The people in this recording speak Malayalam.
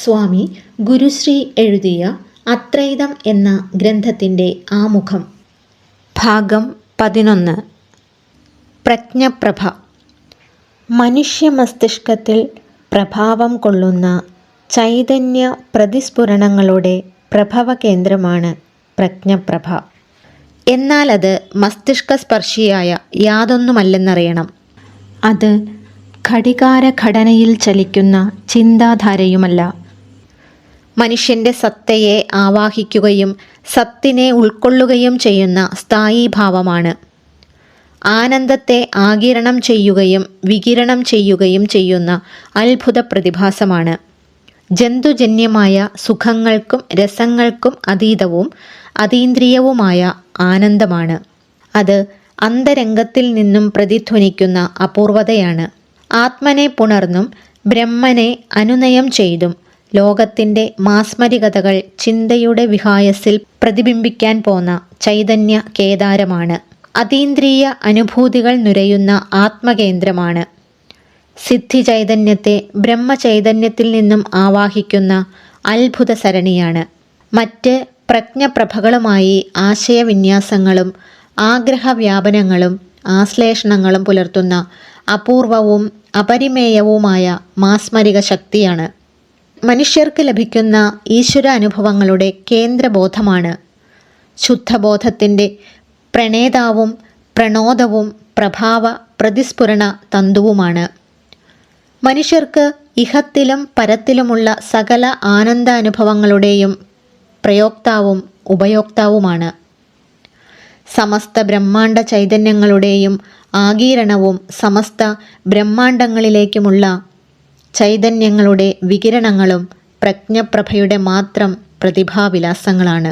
സ്വാമി ഗുരുശ്രീ എഴുതിയ അത്രൈതം എന്ന ഗ്രന്ഥത്തിൻ്റെ ആമുഖം. ഭാഗം 11. പ്രജ്ഞപ്രഭ. മനുഷ്യ മസ്തിഷ്കത്തിൽ പ്രഭാവം കൊള്ളുന്ന ചൈതന്യ പ്രതിസ്ഫുരണങ്ങളുടെ പ്രഭവ കേന്ദ്രമാണ് പ്രജ്ഞപ്രഭ. എന്നാൽ അത് മസ്തിഷ്കസ്പർശിയായ യാതൊന്നുമല്ലെന്നറിയണം. അത് ഘടികാരഘടനയിൽ ചലിക്കുന്ന ചിന്താധാരയുമല്ല. മനുഷ്യൻ്റെ സത്തയെ ആവാഹിക്കുകയും സത്തിനെ ഉൾക്കൊള്ളുകയും ചെയ്യുന്ന സ്ഥായീഭാവമാണ്. ആനന്ദത്തെ ആഗിരണം ചെയ്യുകയും വികിരണം ചെയ്യുകയും ചെയ്യുന്ന അത്ഭുത പ്രതിഭാസമാണ്. ജന്തുജന്യമായ സുഖങ്ങൾക്കും രസങ്ങൾക്കും അതീതവും അതീന്ദ്രിയവുമായ ആനന്ദമാണ്. അത് അന്തരംഗത്തിൽ നിന്നും പ്രതിധ്വനിക്കുന്ന അപൂർവതയാണ്. ആത്മനെ പുണർന്നും ബ്രഹ്മനെ അനുനയം ചെയ്തും ലോകത്തിൻ്റെ മാസ്മരികതകൾ ചിന്തയുടെ വിഹായസിൽ പ്രതിബിംബിക്കാൻ പോന്ന ചൈതന്യ കേദാരമാണ്. അതീന്ദ്രിയ അനുഭൂതികൾ നുരയുന്ന ആത്മകേന്ദ്രമാണ്. സിദ്ധി ചൈതന്യത്തെ ബ്രഹ്മചൈതന്യത്തിൽ നിന്നും ആവാഹിക്കുന്ന അത്ഭുത സരണിയാണ്. മറ്റ് പ്രജ്ഞപ്രഭകളുമായി ആശയവിന്യാസങ്ങളും ആഗ്രഹവ്യാപനങ്ങളും ആശ്ലേഷണങ്ങളും പുലർത്തുന്ന അപൂർവവും അപരിമേയവുമായ മാസ്മരിക ശക്തിയാണ്. മനുഷ്യർക്ക് ലഭിക്കുന്ന ഈശ്വര അനുഭവങ്ങളുടെ കേന്ദ്രബോധമാണ്. ശുദ്ധബോധത്തിൻ്റെ പ്രണേതാവും പ്രണോദവും പ്രഭാവ പ്രതിസ്ഫുരണ തന്തുവുമാണ്. മനുഷ്യർക്ക് ഇഹത്തിലും പരത്തിലുമുള്ള സകല ആനന്ദാനുഭവങ്ങളുടെയും പ്രയോക്താവും ഉപയോക്താവുമാണ്. സമസ്ത ബ്രഹ്മാണ്ഡ ചൈതന്യങ്ങളുടെയും ആഗീരണവും സമസ്ത ബ്രഹ്മാണ്ഡങ്ങളിലേക്കുമുള്ള ചൈതന്യങ്ങളുടെ വികിരണങ്ങളും പ്രജ്ഞപ്രഭയുടെ മാത്രം പ്രതിഭാവിലാസങ്ങളാണ്.